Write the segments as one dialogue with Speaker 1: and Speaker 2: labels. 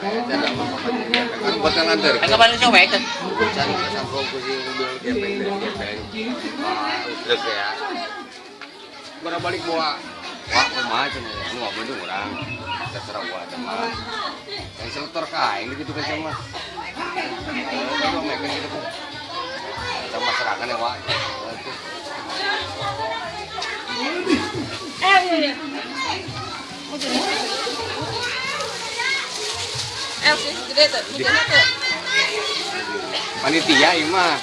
Speaker 1: Buat yang antar.
Speaker 2: Ang kapalan siya, wait.
Speaker 1: Cari kesambung kucing mobil gepeng. Terus ya. Bara balik bawa. Wah, kumaha cenah ya. Mau bener orang. Terserah gua mah. Yang setor kain gitu kan mah. Kalau mereka gitu. Sama masyarakat yang wah.
Speaker 3: Gede tuh,
Speaker 1: Panitia ini mah.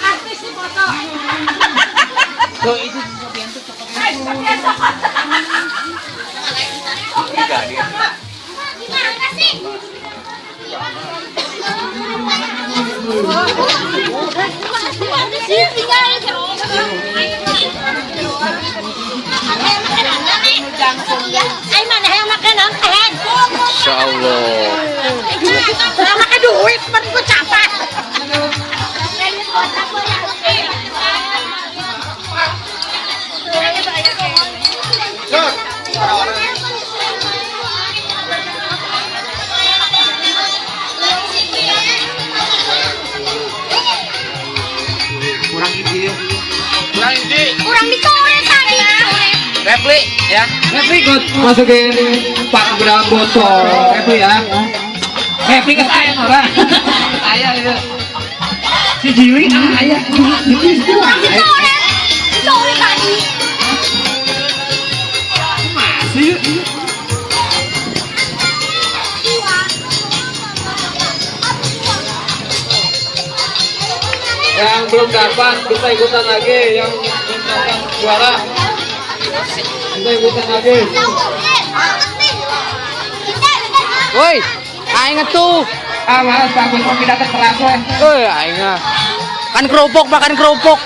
Speaker 3: artis di foto.
Speaker 2: So, itu sesuatu tuh cokot.
Speaker 1: Enggak dia.
Speaker 3: Gimana sih? Ay mana yang makan nonton?
Speaker 1: Insya Allah.
Speaker 3: Yang makan duit, men ku capat. Kurang dicoret tadi.
Speaker 2: Repli, ya.
Speaker 4: Repli ikut masukin Pak ke dalam botol. Repli ya. Repli ke saya orang. Saya itu. Si Jiwi ayah.
Speaker 3: Kurang dicoret. Dicoret tadi.
Speaker 4: Masih. Yang belum dapat bisa ikutan lagi. Yang belum dapat juara bisa ikutan lagi.
Speaker 2: Woi, aing tuh.
Speaker 4: Malas bagus mau tidak terkeras.
Speaker 2: Aing kan kerupuk makan kerupuk.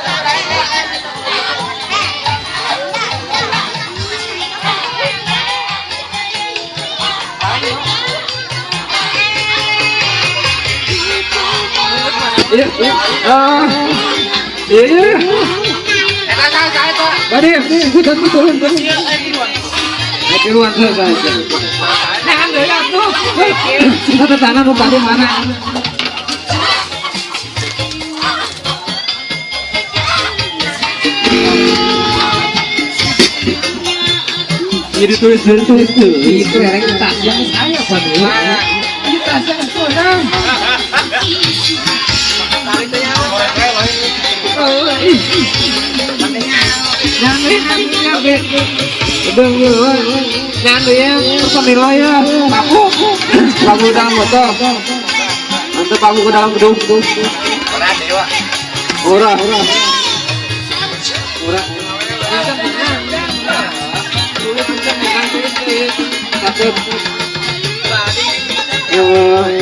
Speaker 4: Iya. Tadi, turun. Naik duluan selesai. Nah, ambil ya tuh. Kita tangan lupa di mana? Jadi tulis tuh. Itu yang tasnya saya Pak. Ini tasnya orang. Nyampe ya, personil ya, paku dalam motor, nanti paku ke dalam gedung. Murah.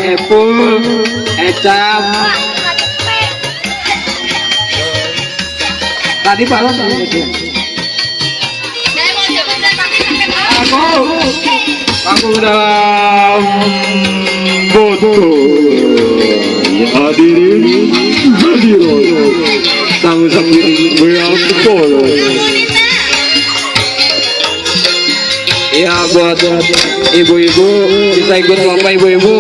Speaker 4: Epul, ecam. Tadi Pak Ron aku dalam botol ya hadirin sang berangkol ya buat ibu-ibu bisa ikut lomba ibu-ibu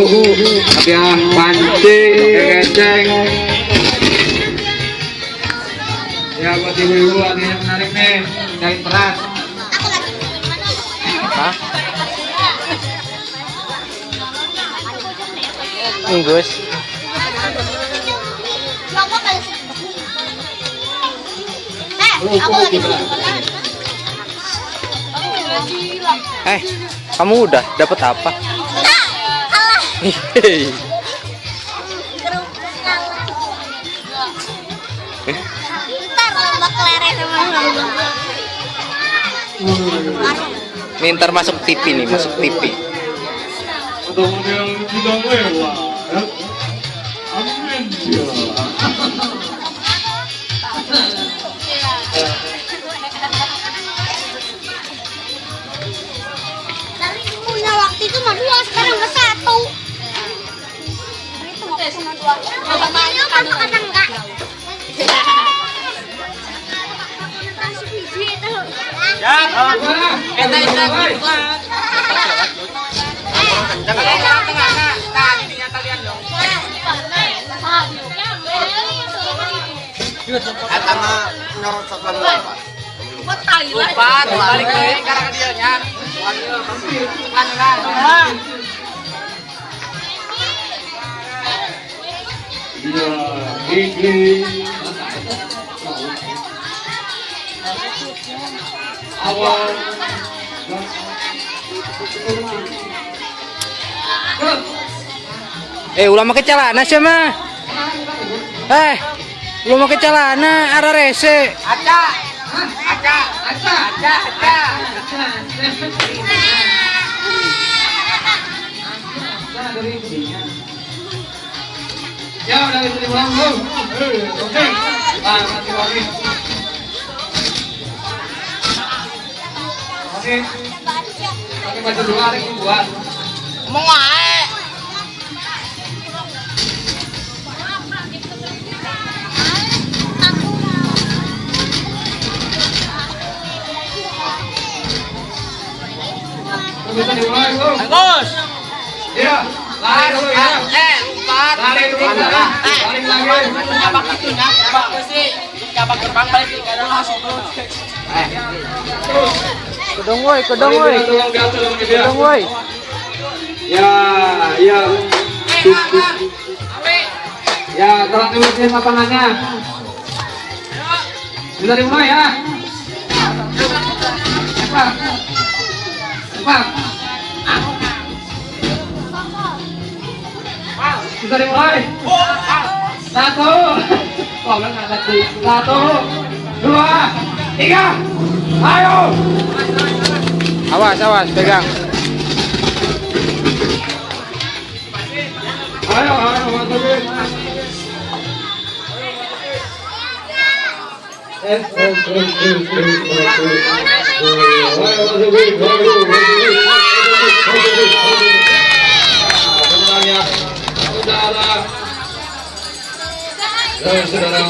Speaker 4: ya panci keceng ya buat ibu-ibu ada yang menarik nih dari peras.
Speaker 2: Hah? Gus. Kamu udah dapat apa?
Speaker 3: Ntar lomba kelereng
Speaker 2: Ini ntar masuk TV nih, masuk TV.
Speaker 3: Punya waktu itu mah 2, sekarang udah 1. Itu waktu cuma 2. Bapaknya kamu kata enggak? Masih biji itu.
Speaker 1: Ya,
Speaker 4: Kita
Speaker 1: eta mah menurut satuan berapa?
Speaker 2: Lupa, balik ke karena dia nya.
Speaker 4: Iya, gigi. Awal.
Speaker 2: Ulah make celana sia mah. Ulah make celana ara rese.
Speaker 4: Aca. Ya udah bisa diulang belum? Oke. Mati lagi. Oke. Pakai baju dua hari buat.
Speaker 2: Ngomong wae.
Speaker 4: Bisa dimulai belum?
Speaker 2: Bagus.
Speaker 4: Iya. Lari dulu ya.
Speaker 2: Empat.
Speaker 4: Lari dulu. Lari lagi.
Speaker 2: Nyabak itu nyabak sih. Nyabak terbang balik ke kanan langsung terus. Kedong woi.
Speaker 4: Tolong diatur dong dia.
Speaker 2: Kedong woi.
Speaker 4: Ya. Ya, tolong dibersihin lapangannya. Bisa dimulai ya. Cepat. Bisa dimulai. 1. Kok nggak ngerti. 1, 2, 3. Ayo.
Speaker 2: Awas, pegang.
Speaker 4: Ayo, masukin. Saudara